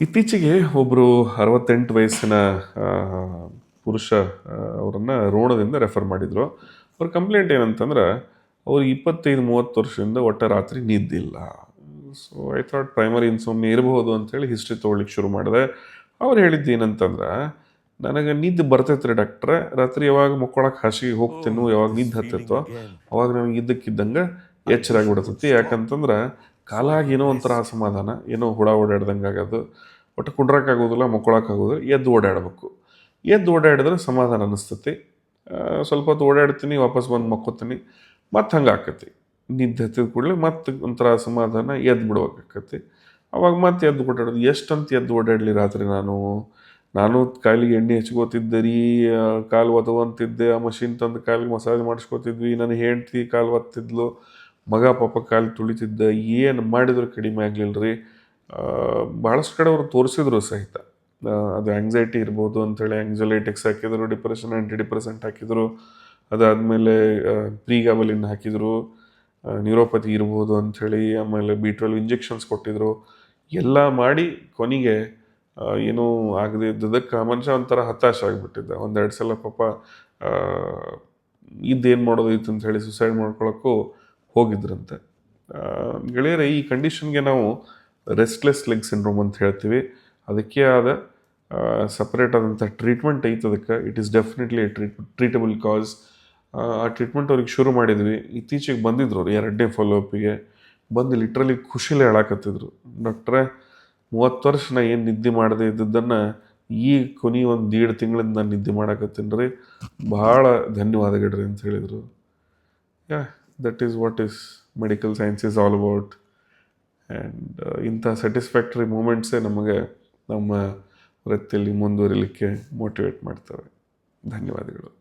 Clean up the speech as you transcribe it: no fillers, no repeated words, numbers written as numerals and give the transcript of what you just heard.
ಇತ್ತೀಚೆಗೆ ಒಬ್ಬರು 68 ವಯಸ್ಸಿನ ಆ, ಪುರುಷ ಅವರನ್ನು ರೋಣದಿಂದ ರೆಫರ್ ಮಾಡಿದರು. ಅವ್ರ ಕಂಪ್ಲೇಂಟ್ ಏನಂತಂದ್ರೆ ಅವ್ರು 25-30 ವರ್ಷದಿಂದ ಒಟ್ಟ ರಾತ್ರಿ ನಿದ್ದಿಲ್ಲ. So I thought primary insomnia ಇರಬಹುದು ಅಂತೇಳಿ ಹಿಸ್ಟ್ರಿ ತೊಗೊಳ್ಲಿಕ್ಕೆ ಶುರು ಮಾಡಿದೆ. ಅವ್ರು ಹೇಳಿದ್ದು ಏನಂತಂದ್ರೆ, ನನಗೆ ನಿದ್ದೆ ಬರ್ತೈತ್ರಿ ಡಾಕ್ಟ್ರೆ, ರಾತ್ರಿ ಯಾವಾಗ ಮುಕ್ಕೊಳಕ್ಕೆ ಹಾಸಿಗೆ ಹೋಗ್ತೇನೋ, ಯಾವಾಗ ನಿದ್ದೆ ಹತ್ತೈತೋ ಅವಾಗ ನನಗೆ ಇದ್ದಕ್ಕಿದ್ದಂಗೆ ಎಚ್ಚರ ಆಗಿಬಿಡ್ತೈತಿ. ಯಾಕಂತಂದ್ರೆ ಕಾಲಾಗ ಏನೋ ಒಂಥರ ಅಸಮಾಧಾನ, ಏನೋ ಹುಳ ಓಡಾಡ್ದಂಗೆ ಆಗೋದು, ಒಟ್ಟು ಕುಂಡ್ರಕ್ಕಾಗೋದಿಲ್ಲ, ಮುಕ್ಕೊಳಕ್ಕಾಗೋದಿಲ್ಲ, ಎದ್ದು ಓಡಾಡಬೇಕು. ಎದ್ದು ಓಡಾಡಿದ್ರೆ ಸಮಾಧಾನ ಅನ್ನಿಸ್ತತಿ. ಸ್ವಲ್ಪ ಹೊತ್ತು ಓಡಾಡ್ತೀನಿ, ವಾಪಸ್ ಬಂದು ಮಕ್ಕೋತೀನಿ, ಮತ್ತೆ ಹಂಗೆ ಆಕತಿ. ನಿದ್ದೆ ಹತ್ತಿದ ಕೂಡಲೇ ಮತ್ತೆ ಒಂಥರ ಅಸಮಾಧಾನ, ಎದ್ದು ಬಿಡ್ಬೇಕಾಕತಿ. ಅವಾಗ ಮತ್ತೆ ಎದ್ದು ಓಡಾಡೋದು. ಎಷ್ಟಂತ ಎದ್ದು ಓಡಾಡಲಿ ರಾತ್ರಿ ನಾನು ಕಾಲಿಗೆ ಎಣ್ಣೆ ಹಚ್ಕೋತಿದ್ದೆ ರೀ, ಕಾಲು ಒತ್ತವಂತಿದ್ದೆ, ಆ ಮಷಿನ್ ತಂದು ಕಾಲಿಗೆ ಮಸಾಜ್ ಮಾಡಿಸ್ಕೋತಿದ್ವಿ, ನನ್ನ ಹೆಂಡ್ತಿ ಕಾಲು ಒತ್ತಿದ್ಲು, ಮಗ ಪಾಪ ಕಾಲು ತುಳಿತಿದ್ದ, ಏನು ಮಾಡಿದ್ರು ಕಡಿಮೆ ಆಗಲಿಲ್ಲ ರೀ. ಭಾಳಷ್ಟು ಕಡೆ ಅವರು ತೋರಿಸಿದ್ರು ಸಹಿತ. ಅದು ಆ್ಯಂಗ್ಸೈಟಿ ಇರ್ಬೋದು ಅಂಥೇಳಿ ಆ್ಯಂಗ್ಸಲೈಟಿಕ್ಸ್ ಹಾಕಿದ್ರು, ಡಿಪ್ರೆಷನ್ ಆ್ಯಂಟಿ ಡಿಪ್ರೆಸೆಂಟ್ ಹಾಕಿದರು, ಅದಾದಮೇಲೆ ಪ್ರೀಗಾಬಲಿನ್ ಹಾಕಿದರು, ನ್ಯೂರೋಪತಿ ಇರ್ಬೋದು ಅಂಥೇಳಿ, ಆಮೇಲೆ B12 ಇಂಜೆಕ್ಷನ್ಸ್ ಕೊಟ್ಟಿದ್ರು. ಎಲ್ಲ ಮಾಡಿ ಕೊನೆಗೆ ಏನೂ ಆಗದೆ ಇದ್ದದಕ್ಕೆ ಮನುಷ್ಯ ಒಂಥರ ಹತಾಶ ಆಗಿಬಿಟ್ಟಿದ್ದ. ಒಂದೆರಡು ಸಲ ಪಾಪ ಇದ್ದೇನು ಮಾಡೋದೈತೆ ಅಂತ ಹೇಳಿ ಸುಸೈಡ್ ಮಾಡ್ಕೊಳಕ್ಕೂ ಹೋಗಿದ್ರಂತೆ. ಗೆಳೆಯರೆ, ಈ ಕಂಡೀಷನ್ಗೆ ನಾವು ರೆಸ್ಟ್ಲೆಸ್ ಲೆಗ್ ಸಿಂಡ್ರೋಮ್ ಅಂತ ಹೇಳ್ತೀವಿ. ಅದಕ್ಕೆ ಆದ ಸಪ್ರೇಟ್ ಆದಂಥ ಟ್ರೀಟ್ಮೆಂಟ್ ಐತೆ ಅದಕ್ಕೆ. ಇಟ್ ಈಸ್ ಡೆಫಿನೆಟ್ಲಿ ಟ್ರೀಟಬಲ್ ಕಾಸ್. ಆ ಟ್ರೀಟ್ಮೆಂಟ್ ಅವ್ರಿಗೆ ಶುರು ಮಾಡಿದ್ವಿ. ಇತ್ತೀಚೆಗೆ ಬಂದಿದ್ರು ಅವ್ರು 2ನೇ ಫಾಲೋಅಪ್ಪಿಗೆ. ಬಂದು ಲಿಟ್ರಲಿ ಖುಷಿಲೇ ಹೇಳಾಕತ್ತಿದ್ರು, ಡಾಕ್ಟ್ರೇ 30 ವರ್ಷ ನಾ ಏನು ನಿದ್ದೆ ಮಾಡದೆ ಇದ್ದದ್ದನ್ನು ಈ ಕೊನೆ ಒಂದು 1.5 ತಿಂಗಳಿಂದ ನಾನು ನಿದ್ದೆ ಮಾಡಾಕತ್ತೀನಿ ರೀ, ಭಾಳ ಧನ್ಯವಾದಗಳ್ರಿ ಅಂತ ಹೇಳಿದರು. Yeah, that is what is medical science is all about. And ಇಂಥ ಸ್ಯಾಟಿಸ್ಫ್ಯಾಕ್ಟರಿ ಮೂಮೆಂಟ್ಸೇ ನಮಗೆ ನಮ್ಮ ವೃತ್ತಿಯಲ್ಲಿ ಮುಂದುವರಿಲಿಕ್ಕೆ ಮೋಟಿವೇಟ್ ಮಾಡ್ತವೆ. ಧನ್ಯವಾದಗಳು.